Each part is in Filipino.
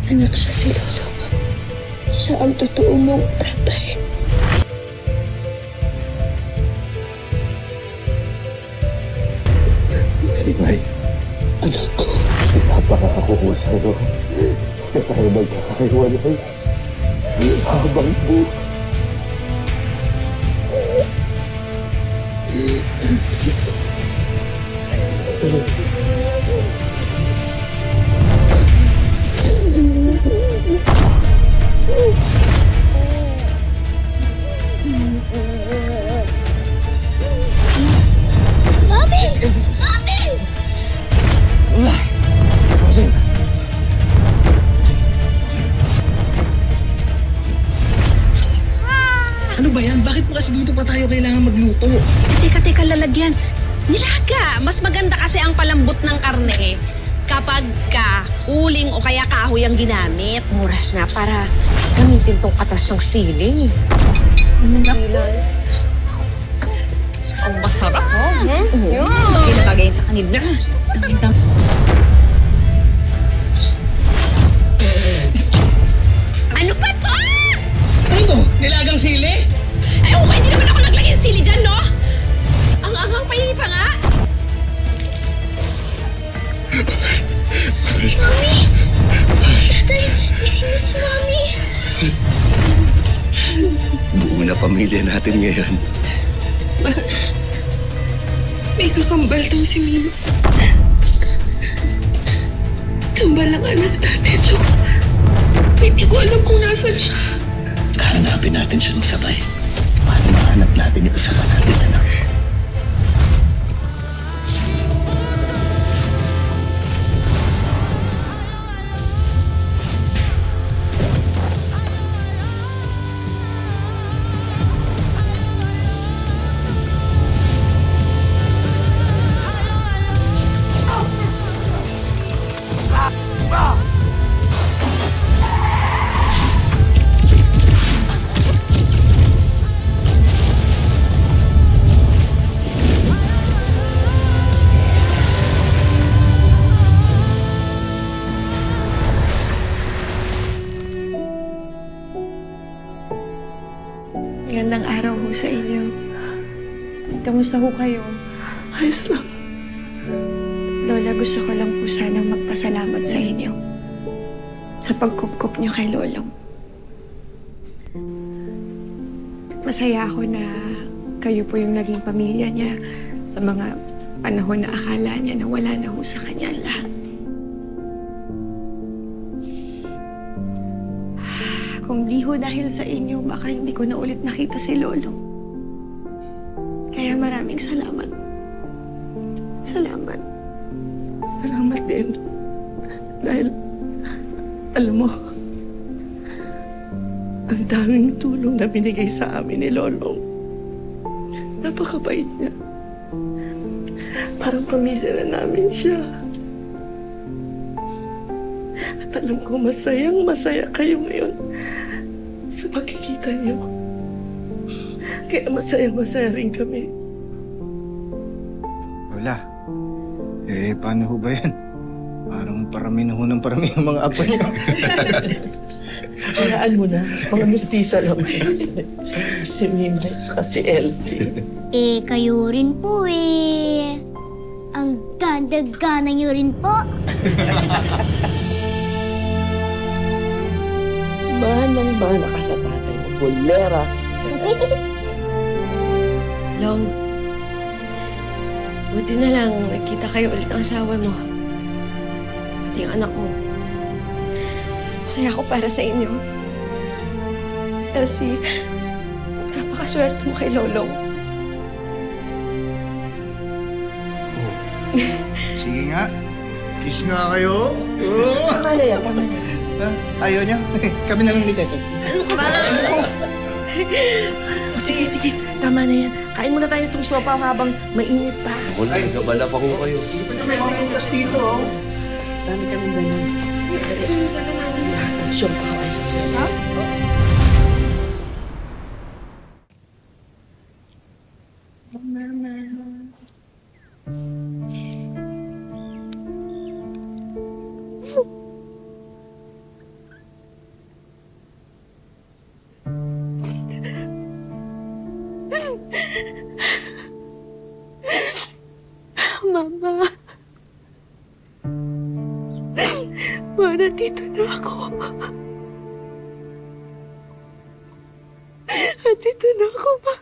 Anak siya si Lolo mo. Siya ang totoo mong tatay. Limay, anak ko. Pinapangako ko sa'yo. Kaya tayo magkakaiwalay. Habang buhay. Mami! Mami! Rosing! Ano ba yan? Bakit pa kasi dito pa tayo kailangan magluto? Teka, lalagyan. Nilaga! Mas maganda kasi ang palambot ng karne kapag uling o kaya kahoy ang ginamit. Oras na para gamitin tong katas ng siling. Ang masarap po. Pinabagayin sa kanila. Ano ba to? Ano to? Nilagang sili? Ay, okay, hindi naman ako naglagay ng sili dyan, no? Ang angang pahingi pa nga. Mami! Tatay, isip mo si Mami. Buo na pamilya natin ngayon. May kakambal daw si Mima. Kambal ang anak natin, so hindi ko alam kung nasan siya. Hanapin natin siya ng sabay. Paano mahanap natin yung kasama natin, anak? Magandang araw ho sa inyo. Kamusta ho kayo? Ayos lang. Lola, gusto ko lang po sanang magpasalamat sa inyo sa pagkupkup niyo kay Lolong. Masaya ako na kayo po yung naging pamilya niya sa mga panahon na akala niya na wala na ho sa kanya ang lahat. Kung di ho dahil sa inyo, baka hindi ko na ulit nakita si Lolo. Kaya maraming salamat. Salamat. Salamat din. Dahil, alam mo, ang daming tulong na binigay sa amin ni Lolong. Napakabait niya. Parang pamilya na namin siya. At alam ko masayang-masaya kayo ngayon sa pagkikita niyo. Kaya masayang-masaya rin kami. Lola, paano ho ba yan? Parang parami na ho ng parami ang mga apo niyo. Hayaan mo na, mga mistisa lang. Si Mima at si Elsie. Kayo rin po Ang ganda-gana niyo rin po. Manang-mana ka sa tatay mo, bolera. Long, buti na lang nagkita kayo ulit ng asawa mo. Pati ang anak mo. Masaya ako para sa inyo. Elsie, napakaswerte mo kay Lolong. Sige nga, kiss nga kayo. Tama na yan, tama na yan. Ayaw niya? Kami na lang ni Teto. Ano ka ba? Sige, sige. Tama na yan. Kain muna tayo itong siopaw habang mainit pa. Wala, nagabala pa ko kayo. May mga intas dito, oh. Dami kaming ganun. Siopaw ka kayo. Ha? Mama. Mama. Ma, nandito na ako. Nandito na ako, Ma.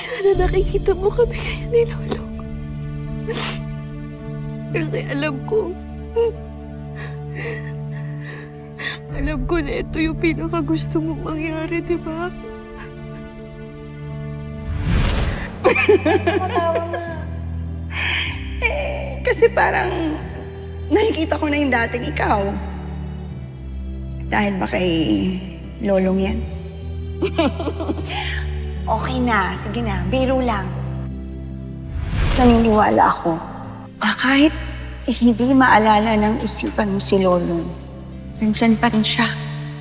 Sana nakikita mo kami kaya ni Lolo. Kasi alam ko na ito yung pinakagusto mong mangyari, di ba? Matawa na. Kasi parang nakikita ko na yung dating ikaw. Dahil ba kay Lolong yan? Okay na, sige na, biro lang. Naniniwala ako na kahit hindi maalala ng isipan mo si Lolong, nandyan pa rin siya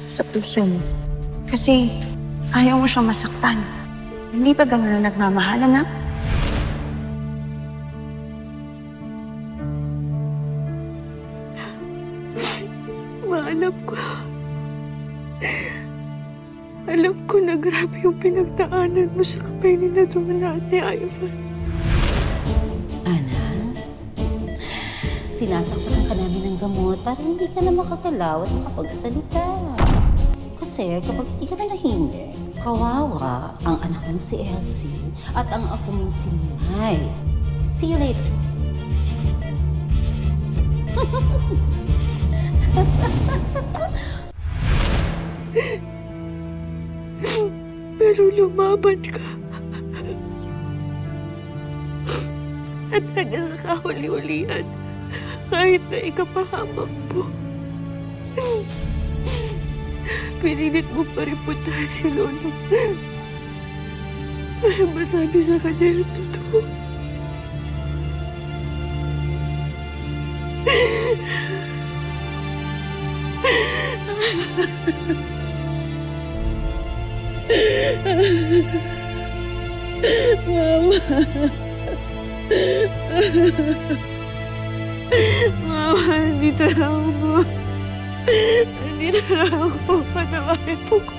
sa puso mo. Kasi ayaw mo siyang masaktan. Hindi ba ganun na nagmamahalan, ha? Maalam ko. Alam ko na grabe yung pinagdaanan mo sa kamay ni Naduna at ni Ivan. Ana, sinasaksakan ka namin ng gamot para hindi ka na makagalaw at makapagsalita. Kasi kapag hindi ka na nahimik, kawawa ang anak mong si Elsie at ang apo mong si Mimay. See you later. Pero lumaban ka. At hanggang sa kahuli-hulian, kahit na ikapahamak mo, pinilit mo pa rin puntahan si Lolo. Para masabi sa kanya yung totoo. Mama. Mama, nandito na ako. Nandito na ako. Patawarin mo ko.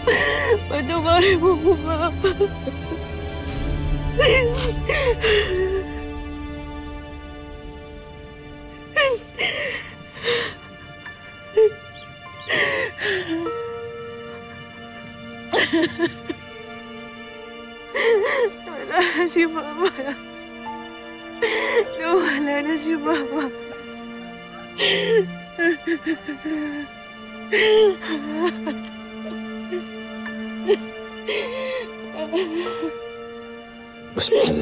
Patawarin mo ko, Mama. Wala na si Mama. Nawala na si Mama. Pasmal.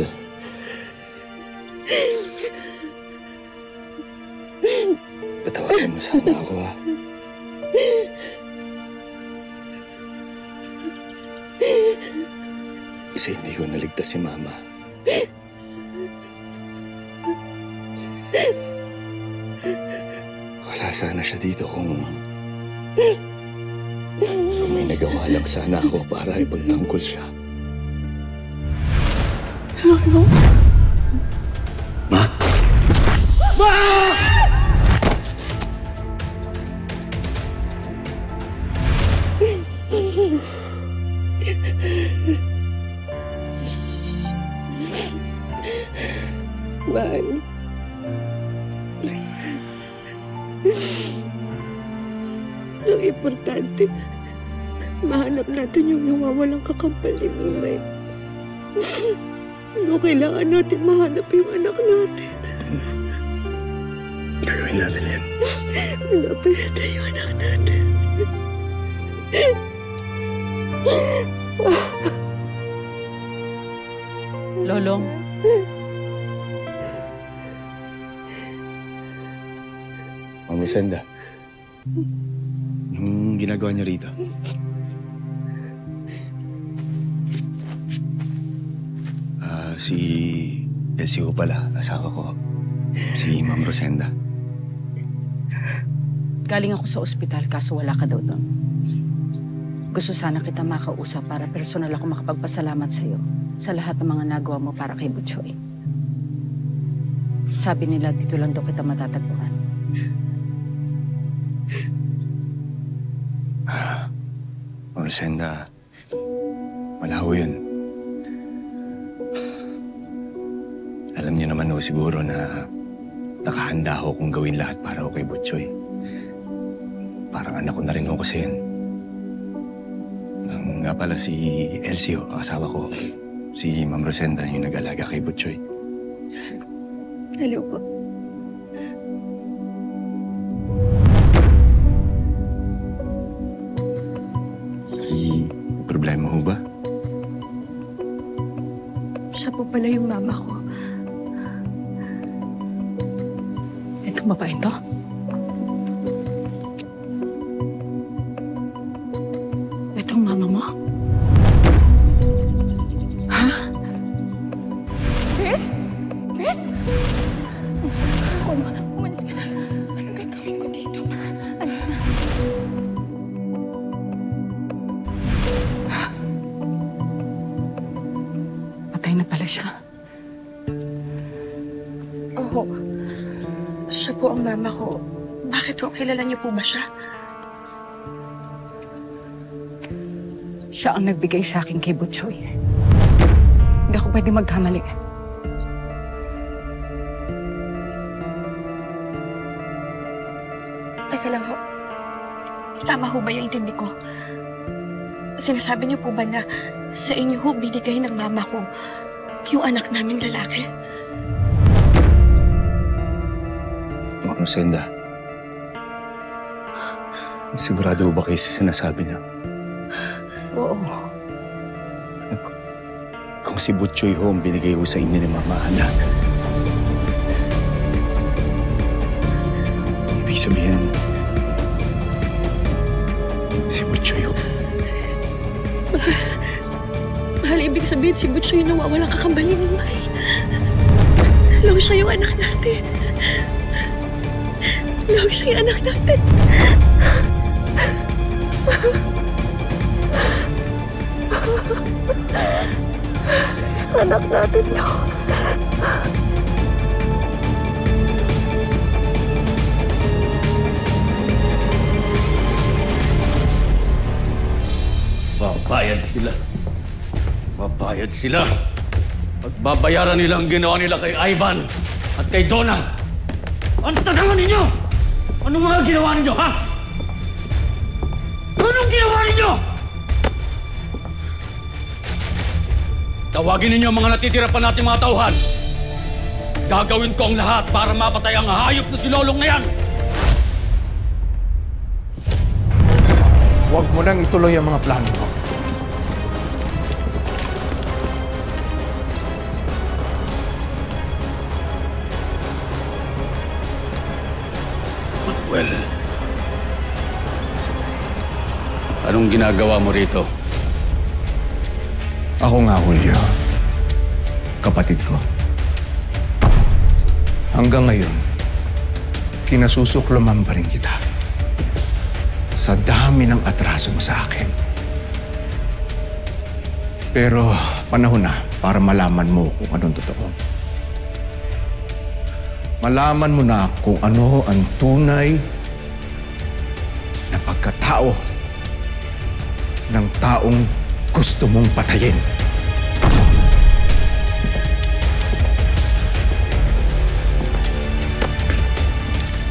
Patawarin mo sana ako, ha? Kasi hindi ko naligtas si Mama. Wala sana siya dito kung may nagawa lang sana ako para ipagtanggol siya. Lolo? Ma? Ma! Mahal. Ang importante, mahanap natin yung nawawalang kakampal ni Mimay. Ano, kailangan natin mahanap yung anak natin. Gagawin natin yan. Hanapin natin yung anak natin. Lolong, Ma'am Rosenda, anong ginagawa niyo rito? Si Elsie ko pala, asawa ko. Si Ma'am Rosenda. galing ako sa ospital kaso wala ka daw doon. Gusto sana kita makausap para personal ako makapagpasalamat sa'yo sa lahat ng mga nagawa mo para kay Butchoy. Sabi nila dito lang daw kita matatagpuan. Rosenda, wala ho yun. Alam niyo naman ho siguro na nakahanda ho kung gawin lahat para ho kay Butchoy. Parang anak ko na rin ho kasi yun. Nga pala si Elsie ho, ang asawa ko. Si Ma'am Rosenda yung nag-alaga kay Butchoy. Hello po. May problema ho ba? Siya po pala yung mama ko. Itong babae to? Itong mama mo? Ha? Bes? Bes? Umalis ka na. Anong gagawin ko dito? Alis na. Patay na pala siya. Oo. Siya po ang mama ko. Bakit po? Kilala niyo po ba siya? Siya ang nagbigay sa akin kay Butchoy. Hindi ako pwede magkamali. Teka lang ho. Tama ho ba yung intindi ko? Sinasabi niyo po ba na sa inyo ho binigay ng mama ko yung anak naming lalaki? Ma'am Rosenda, sigurado ba kayo sa sinasabi niya? Oo. Kung si Butchoy ho ang binigay ho sa inyo ni Mama Anak, ibig sabihin, si Butchoy ho. Mahal, ibig sabihin si Butchoy yung nawawalang kakambalin ni May. Law siya yung anak natin. Law siya yung anak natin. Anak natin, Law. Babayad sila. Babayad sila. Pagbabayaran nila ang ginawa nila kay Ivan at kay Donna. Ang tatangan ninyo! Anong mga ginawa ninyo, ha? Anong ginawa ninyo? Tawagin ninyo ang mga natitira pa nating mga tauhan. Gagawin ko ang lahat para mapatay ang hayop na si Lolong na yan. Huwag mo nang ituloy ang mga plano mo. Manuel, anong ginagawa mo rito? Ako nga, Julio. Kapatid ko. Hanggang ngayon, kinasusuklaman pa rin kita. Sa dami ng atraso mo sa akin. Pero panahon na para malaman mo kung anong totoo. Malaman mo na kung ano ang tunay na pagkatao ng taong gusto mong patayin.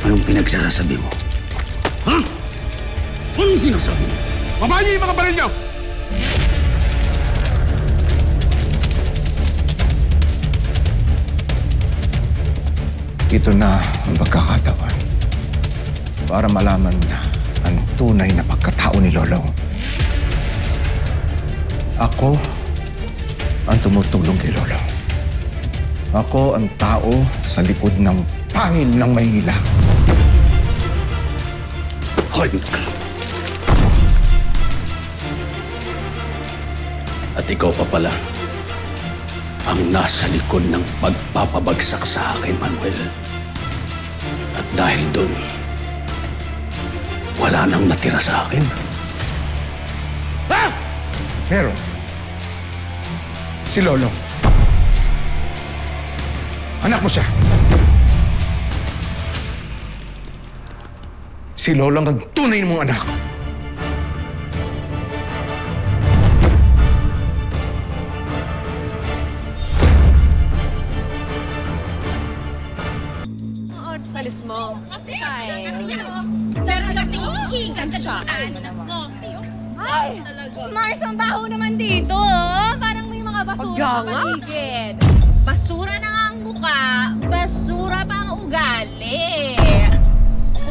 Anong pinagsasabi mo? Ha? Anong sinasabi mo? Babae yung mga baril niyo! Ito na ang pagkakataon para malaman na ang tunay na pagkatao ni Lolong. Ako ang tumutulong kay Lolong. Ako ang tao sa likod ng pangil ng Maynila. Hayop ka. At ikaw pa pala ang nasa likod ng pagpapabagsak sa akin, Manuel. At dahil doon, wala nang natira sa akin. Ha? Meron. Si Lolong. Anak mo siya. Si Lolong ang tunay mong anak. Pero nagtingin ka siya. Ay, Mars, ang baho naman dito, oh. Parang may mga basura sa paligid. Basura na nga ang mukha, basura pa ang ugali.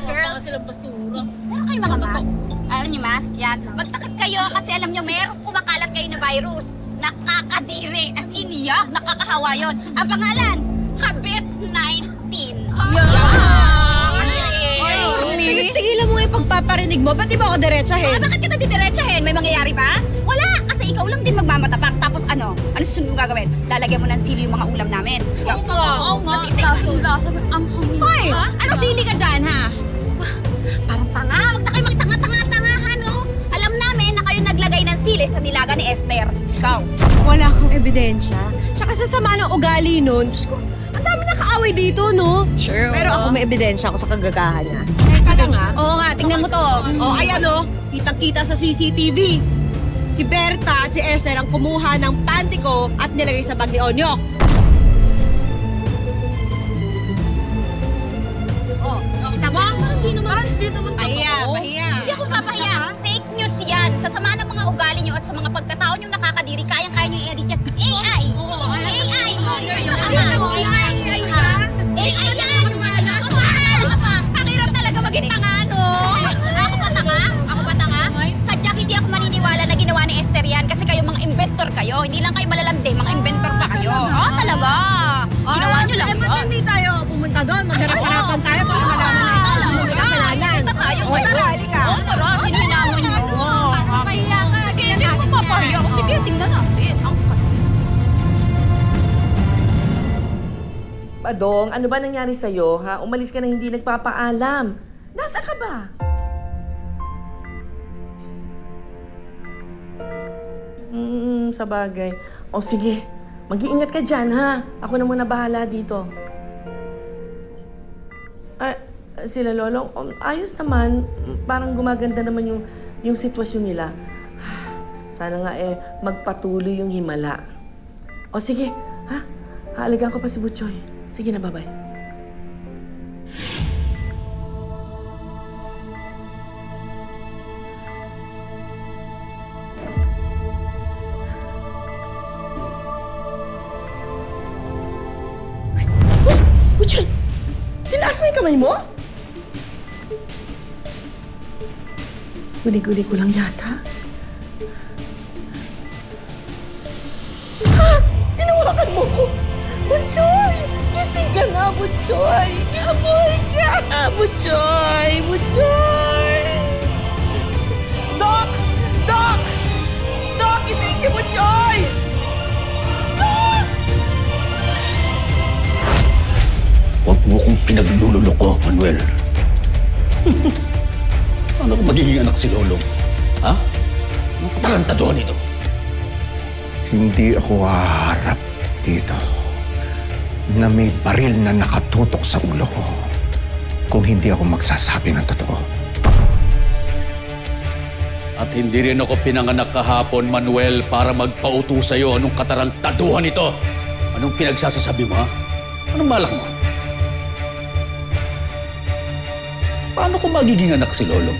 Girls, meron kayo mga mask? Alam niyo, mask? Yan. Magtakip kayo kasi alam niyo, meron kumakalat kayo na virus. Nakakadiri. As in, nakakahawa yun. Ang pangalan, COVID-19. Tigilan mo nga yung pagpaparinig mo. Ba't di ba ako diretsahin? Bakit kita didiretsahin? May mangyayari ba? Wala! Kasi ikaw lang din magmamatapak. Tapos ano susunod mong gagawin? Lalagyan mo ng sili yung mga ulam namin. Oo nga. Hoy! Anong sili ka dyan, ha? Parang tanga. Huwag na kayo magtanga-tanga-tangahan, no? Alam namin na kayo naglagay ng sili sa nilaga ni Esther. Ikaw. Wala akong ebidensya. Tsaka sa sama ng ugali nun. Diyos ko, ang dami na kaaway dito, no? Sure. Pero ako may ebidensya ako sa kagagahan niya. Oo nga, tingnan mo to. O, ayan o. Kitang-kita sa CCTV. Si Berta at si Esther ang kumuha ng panty ko at nilagay sa bag ni Onyok. Oh, kita mo? Hindi naman totoo. Mahiya. Hindi ako papahiya. Fake news yan. Sa sama ng mga ugali nyo at sa mga pagkatao nyo nakakadiri, kayang-kaya nyo i-edit yan. AI! AI! AI yan! Pakirap talaga maging tanga, no? Ako ba tanga? Ako ba tanga? Sadyak hindi ako maniniwala na ginawa ni Esther yan kasi kayo mga inventor kayo. Hindi lang kayo malalandi, mga inventor pa kayo. Talaga. Ginawa nyo lang. Ba't hindi tayo pumunta doon? Magharap-harapan tayo para malaman na ito. May kasalanan. Punta tayo. Tara, halika. Tara, sininaman nyo. Parang mahiya ka. Sige, mo mapahiya. Sige, tingnan natin. Badong, ano ba nangyari sa'yo, ha? Umalis ka na hindi nagpapaalam. Nasa ka ba? Sa bagay. O sige, mag-iingat ka dyan, ha? Ako na muna bahala dito. Sila Lolo, ayos naman. Parang gumaganda naman yung sitwasyon nila. Sana nga magpatuloy yung himala. O sige, ha? Haalagaan ko pa si Butchoy. Sige na, bye-bye. Butchoy! Tinaas mo yung kamay mo? Guli-guli ko lang yata. Ha! Tinawakan mo ko! Butchoy! Gising ka na, Butchoy! Amoy ka! Butchoy! Butchoy! Doc! Doc! Doc! Gising si Butchoy! Doc! Huwag mo kong pinaglululoko, Manuel. Paano kung magiging anak si Lolo? Ha? Ang patalantaduhan ito. Hindi ako haharap dito na may baril na nakatutok sa ulo ko kung hindi ako magsasabi ng totoo. At hindi rin ako pinanganak kahapon, Manuel, para magpauto sa'yo. Anong katarantaduhan ito? Anong pinagsasasabi mo, ha? Anong balak mo? Paano kung magiging anak si Lolo?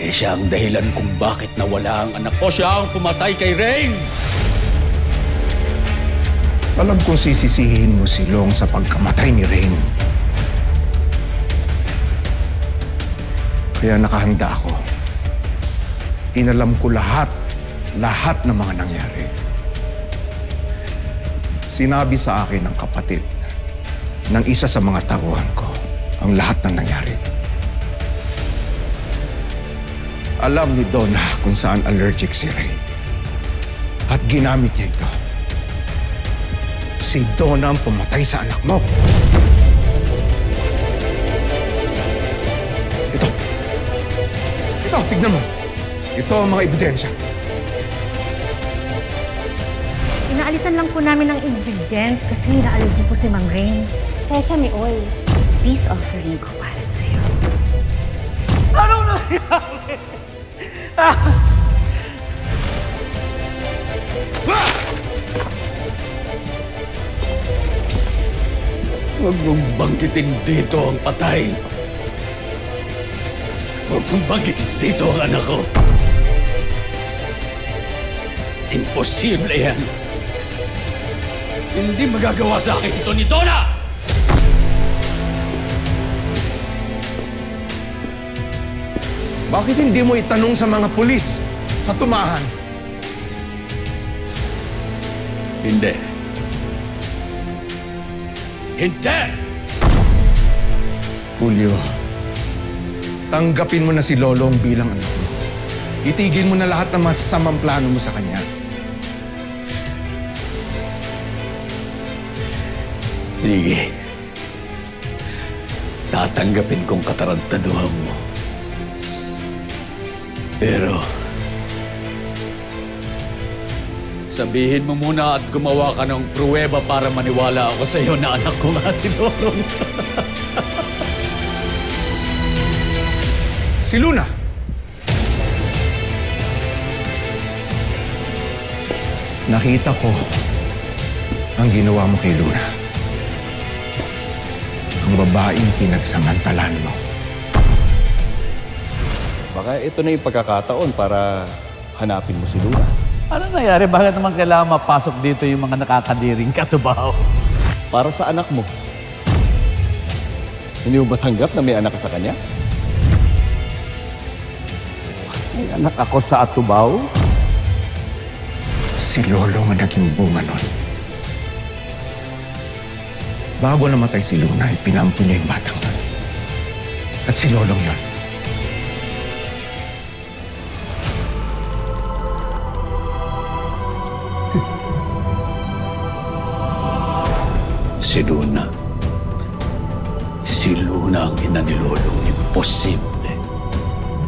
Siya ang dahilan kung bakit nawala ang anak ko. Siya ang pumatay kay Rain! Alam kong sisisihin mo si Long sa pagkamatay ni Rain. Kaya nakahanda ako. Inalam ko lahat ng mga nangyari. Sinabi sa akin ng kapatid ng isa sa mga tauhan ko ang lahat ng nangyari. Alam ni Donna kung saan allergic si Rain. At ginamit niya ito. Si Donna ang pumatay sa anak mo. Ito. Ito, tignan mo. Ito ang mga ebidensya. Inaalisan lang po namin ng ingredients kasi na-allergy po si Mang Rain. Sesame oil. Peace offering ko para sa'yo. Anong nangyari? Huwag mong banggitin dito ang patay. Huwag mong banggitin dito ang anak ko. Imposible yan. Hindi magagawa sa akin ito ni Donna! Bakit hindi mo itanong sa mga pulis sa tumahan? Hindi. Hindi! Julio, tanggapin mo na si Lolong bilang anak mo. Itigil mo na lahat ng masasamang plano mo sa kanya. Sige. Tatanggapin kong katarantaduhan mo. Pero, sabihin mo muna at gumawa ka ng pruweba para maniwala ako sa iyo na anak ko nga si Lolong. Si Luna! Nakita ko ang ginawa mo kay Luna. Ang babaeng pinagsamantalan mo. Baka ito na yung pagkakataon para hanapin mo si Luna. Ano nangyari? Bakit naman kailangan mapasok dito yung mga nakakadiring katubaw? Para sa anak mo. Hindi mo ba tanggap na may anak ka sa kanya? May anak ako sa Atubaw? Si Lolo ang naging bunga nun. Bago namatay si Luna, ipinampo niya yung batang nun. At si Lolong yun. Si Luna. Si Luna ang ina ni Lolong. Imposible.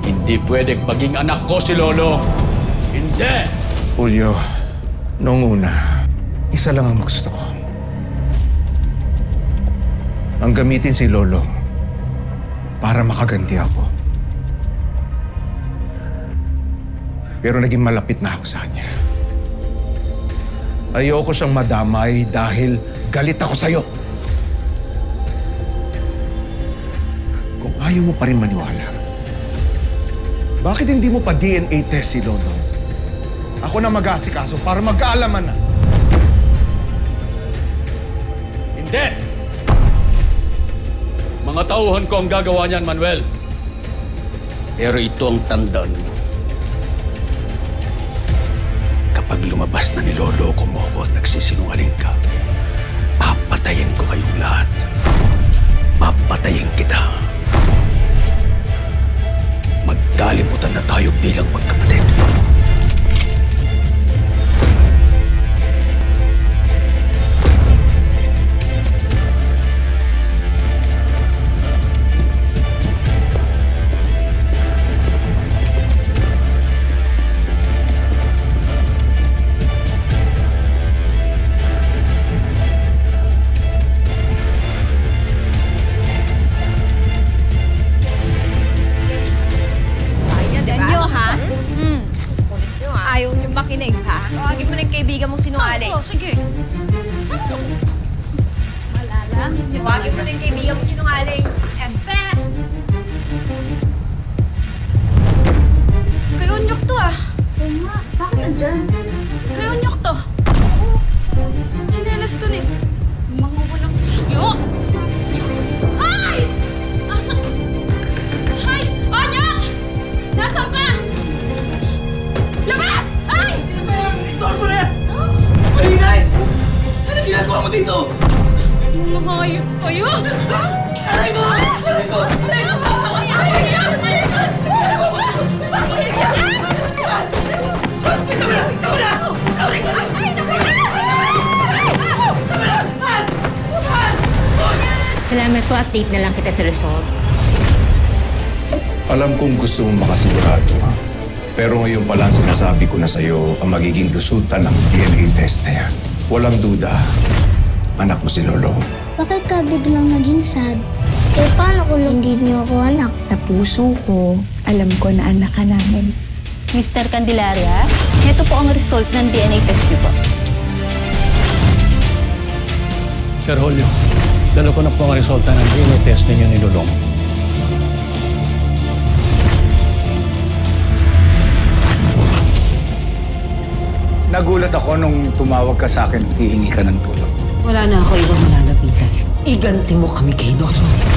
Hindi pwedeng maging anak ko si Lolong. Hindi! Julio, noong una, isa lang ang gusto ko. Ang gamitin si Lolong para makaganti ako. Pero naging malapit na ako sa kanya. Ayoko siyang madamay dahil galit ako sa'yo. Kung ayaw mo pa rin maniwala, bakit hindi mo pa DNA test si Lolong? Ako na mag-aasikaso para magkaalaman na. Hindi! Mga tauhan ko ang gagawa niyan, Manuel. Pero ito ang tandaan mo. Kapag lumabas na niloloko mo ako at nagsisinungaling ka, papatayin ko kayong lahat. Papatayin kita. Magkalimutan na tayo bilang magkapatid. Ayaw niyo makinig, ha? Tawagin mo na yung kaibigan mong sinungaling. Oo, sige. Saan mo? Malala. Tawagin mo na yung kaibigan mong sinungaling. Esther! Kayo nyok to, ah. Oo nga. Bakit nandyan? Kayo nyok to. Chinelas to, eh. Mga walang nyok! Hay! Asa? Hay! Anyok! Nasaan ka? Labas! Ay! Sino kaya ang istorbo na yan? Maligay! Ano ginagawa mo dito? Mga hayop kayo! Aray ko! Aray ko! Aray ko! Bitaw na! Bitaw na! Aray ko! Salamat po, update na lang kita sa result. Alam kong gusto mong makasigurado. Pero ngayon pa lang sinasabi ko na sa'yo ang magiging lusutan ng DNA test na yan. Walang duda, anak mo si Lolo. Bakit ka biglang naging sad? Eh, paano kung hindi niyo ako anak? Sa puso ko, alam ko na anak ka namin. Mr. Candelaria, ito po ang result ng DNA test niyo po. Sir Julio, Dala ko na po ang resulta ng DNA test ninyo ni Lulong. Nagulat ako nung tumawag ka sa akin at hihingi ka ng tulong. Wala na ako ibang malalapitan. Iganti mo kami kay Lolo.